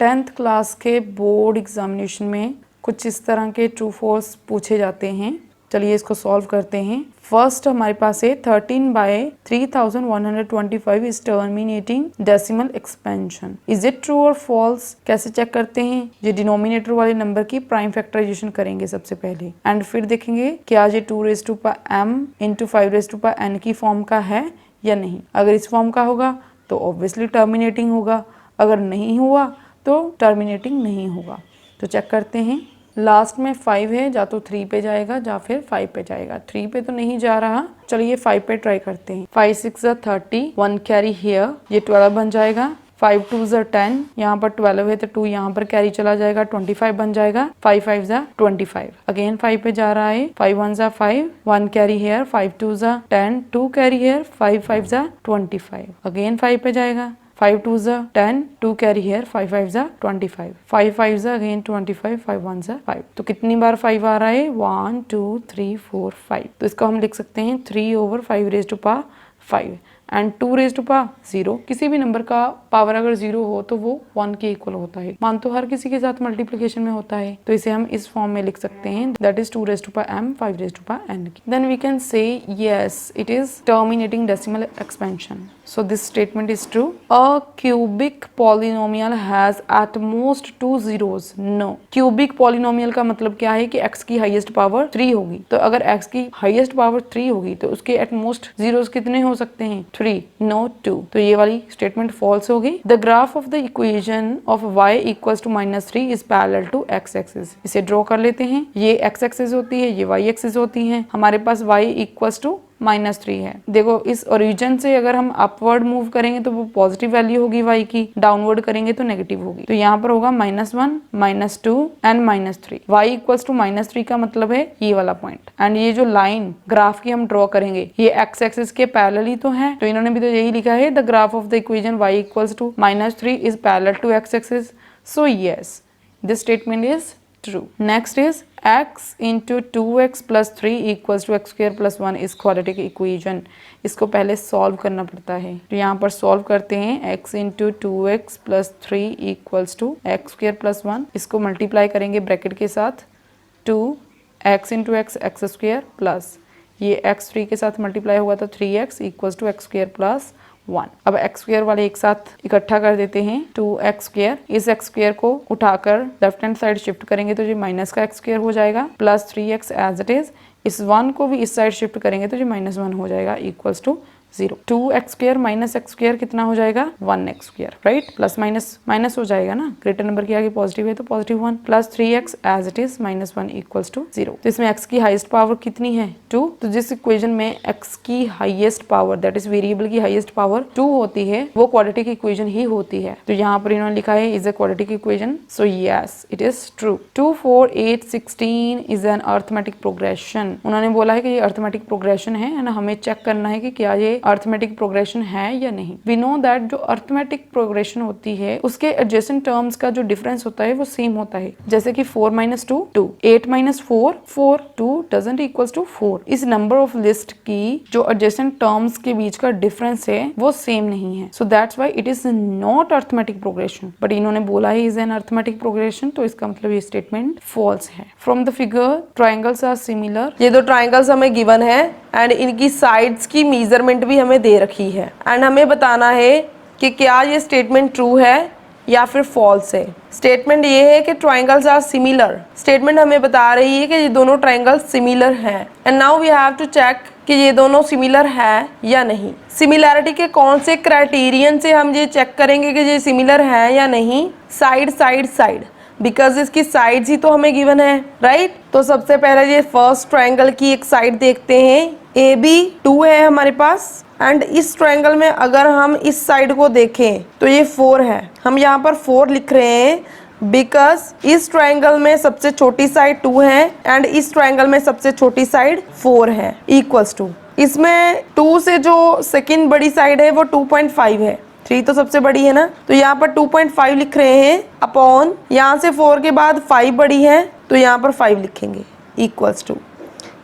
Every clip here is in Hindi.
10th क्लास के बोर्ड एग्जामिनेशन में कुछ इस तरह के ट्रू फॉल्स पूछे जाते हैं। चलिए इसको सॉल्व करते हैं। फर्स्ट हमारे पास है 13/3125 is terminating decimal expansion. Is it true और फॉल्स? कैसे चेक करते हैं? ये डिनोमिनेटर वाले नंबर की प्राइम फैक्टराइजेशन करेंगे सबसे पहले, एंड फिर देखेंगे क्या ये 2m × 5n की फॉर्म का है या नहीं। अगर इस फॉर्म का होगा तो ऑब्वियसली टर्मिनेटिंग होगा, अगर नहीं हुआ तो टर्मिनेटिंग नहीं होगा। तो चेक करते हैं। लास्ट में 5 है, जा तो 3 पे जाएगा या फिर 5 पे जाएगा। 3 पे तो नहीं जा रहा, चलिए 5 पे ट्राई करते हैं। 5 6 30, 1 कैरी हियर, ये 12 बन जाएगा। 5 2 10, यहाँ पर 12 है तो 2 यहाँ पर कैरी चला जाएगा, 25 बन जाएगा। 5 5 25, अगेन 5 पे जा रहा है। 5 1 5, 1 carry here, 5 2 10, 2 carry here, 5 5 25, again 5 पे जाएगा। 5 2 10, 2 कैरी हियर, 5 5 25, 5 5 अगेन 25, 5 1 5। तो कितनी बार 5 आ रहा है? 1 2 3 4 5। तो इसको हम लिख सकते हैं 3/5 एंड 2/0। किसी भी नंबर का पावर अगर 0 हो तो वो 1 के इक्वल होता है। मान तो हर किसी के साथ मल्टीप्लिकेशन में होता है, तो इसे हम इस फॉर्म में लिख सकते हैं, that is 2m 5n। Then we can say yes it is terminating decimal expansion. So this statement is true. A cubic polynomial has at most 2 zeros. No. Cubic polynomial का मतलब क्या है कि x की हाईएस्ट पावर 3 होगी। तो अगर x की हाईएस्ट पावर 3 होगी तो उसके एट मोस्ट जीरोस कितने हो सकते हैं? 3, no 2। तो ये वाली स्टेटमेंट फॉल्स होगी। The graph of the equation of y equals to -3 is parallel to x axis। इसे ड्रॉ कर लेते हैं। ये x axis होती है, ये y axis होती है। हमारे पास y equals to -3 है। देखो इस ओरिजिन से अगर हम अपवर्ड मूव करेंगे तो वो पॉजिटिव वैल्यू होगी y की, डाउनवर्ड करेंगे तो नेगेटिव होगी। तो यहाँ पर होगा -1 -2 एंड -3। y इक्वल्स टू -3 का मतलब है ये वाला पॉइंट। एंड ये जो लाइन ग्राफ की हम ड्रॉ करेंगे ये x एक्सिस के पैरेलल ही तो है। तो इन्होंने भी तो यही लिखा है, the graph of the equation y equals to -3 is parallel to x axis. So yes, this statement is true. Next is x into 2x plus 3 equals to x square plus 1 is quadratic equation. इसको पहले सॉल्व करना पड़ता है। तो यहाँ पर सॉल्व करते हैं। x into 2x plus 3 equals to x square plus 1। इसको मल्टीप्लाई करेंगे ब्रैकेट के साथ। 2x into x x square plus ये x3 के साथ मल्टीप्लाई हुआ था 3x equals to x square plus 1। अब x स्क्वायर वाले एक साथ इकट्ठा कर देते हैं। 2x स्क्वायर, इस x स्क्वायर को उठाकर लेफ्ट हैंड साइड शिफ्ट करेंगे तो ये माइनस का x स्क्वायर हो जाएगा, plus 3x as it is. इस 1 को भी इस साइड शिफ्ट करेंगे तो ये -1 हो जाएगा, equals to 0। 2x square minus x square कितना हो जाएगा? 1x square, right? Plus minus minus हो जाएगा ना, ग्रेटर नंबर के आगे पॉजिटिव है तो positive 1, plus 3x as it is -1 equals to 0। तो इसमें x की हाईएस्ट पावर कितनी है? 2। तो जिस इक्वेशन में x की highest power, that is variable की हाईएस्ट पावर 2 होती है, वो क्वाड्रेटिक इक्वेशन ही होती है। तो यहाँ पर इन्होंने लिखा है is a quadratic equation. So yes it is true. 2 4 8 16 is an arithmetic progression. उन्होंने बोला है कि ये अरिथमेटिक प्रोग्रेशन है ना, हमें चेक करना है कि क्या ये अरिथमेटिक प्रोग्रेशन है या नहीं। वी नो दैट जो अरिथमेटिक प्रोग्रेशन होती है उसके एडजेसेंट टर्म्स का जो डिफरेंस होता है वो सेम होता है। जैसे कि 4 - 2 2, 8 - 4 4, 2 डजंट इक्वल्स टू 4। इस नंबर ऑफ लिस्ट की जो एडजेसेंट टर्म्स के बीच का डिफरेंस है वो सेम नहीं है। So that's why it is not arithmetic progression. But इन्होंने बोला है इज एन अरिथमेटिक प्रोग्रेशन, तो इसका मतलब ये स्टेटमेंट फॉल्स है। From the figure triangles are similar. ये दो ट्राइंगल्स हमें गिवन है एंड इनकी साइड्स की मेजरमेंट भी हमें दे रखी है एंड हमें बताना है कि क्या ये स्टेटमेंट ट्रू है या फिर फॉल्स है। स्टेटमेंट ये है कि ट्राइंगल्स आर सिमिलर। स्टेटमेंट हमें बता रही है कि ये दोनों ट्राइंगल्स सिमिलर हैं and now we have to check कि ये दोनों सिमिलर है या नहीं। सिमिलैरिटी के कौन से क्राइटेरियन से हम ये चेक करेंगे कि ये सिमिलर है या नहीं? साइड साइड साइड, बिकॉज इसकी साइड्स ही तो हमें गिवन है, राइट? तो सबसे पहले ये फर्स्ट ट्राइंगल की एक साइड देखते हैं। AB 2 है हमारे पास एंड इस ट्राइंगल में अगर हम इस साइड को देखें तो ये 4 है। हम यहाँ पर 4 लिख रहे हैं बिकॉज इस ट्राइंगल में सबसे छोटी साइड 2 है एंड इस ट्राइंगल में सबसे छोटी साइड 4 है, इक्वल्स टू। इसमें 2 से जो सेकंड बड़ी साइड है वो 2.5 है, 3 तो सबसे बड़ी है ना, तो यहाँ पर 2.5 लिख रहे हैं अपॉन, यहाँ से 4 के बाद 5 बड़ी है तो यहाँ पर 5 लिखेंगे, इक्वल्स टू।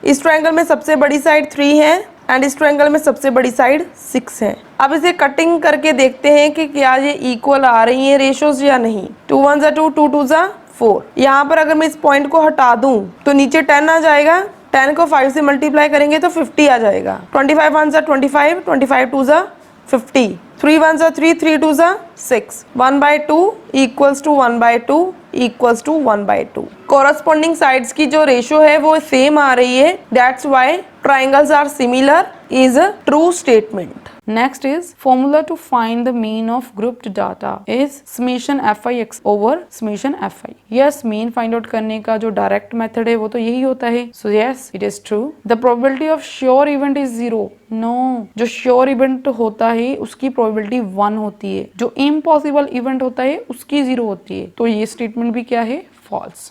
इस ट्रायंगल में सबसे बड़ी साइड 3 है एंड इस ट्रायंगल में सबसे बड़ी साइड 6 है। अब इसे कटिंग करके देखते हैं कि क्या ये इक्वल आ रही है रेशोज या नहीं। 2 1 जा 2, 2 2 जा 4। यहाँ पर अगर मैं इस पॉइंट को हटा दूं तो नीचे 10 आ जाएगा, 10 को 5 से मल्टीप्लाई करेंगे तो 50 आ जाएगा। 25 1 जा 25, 25 2 जा 50, 3 1 जा 3, 3 2 जा 6, 1/2 equals to 1/2 equals to 1/2। Corresponding sides की जो रेशो है वो सेम आ रही है, that's why triangles are similar is a true statement. Next is formula to find the mean of grouped data is summation fi(x) over summation fi। Yes, mean find out करने का जो डायरेक्ट मेथड है वो तो यही होता है। So yes, it is true। The probability of sure event is 0। No, जो sure event होता है उसकी probability 1 होती है, जो impossible event होता है उसकी 0 होती है। तो ये स्टेटमेंट भी क्या है, false।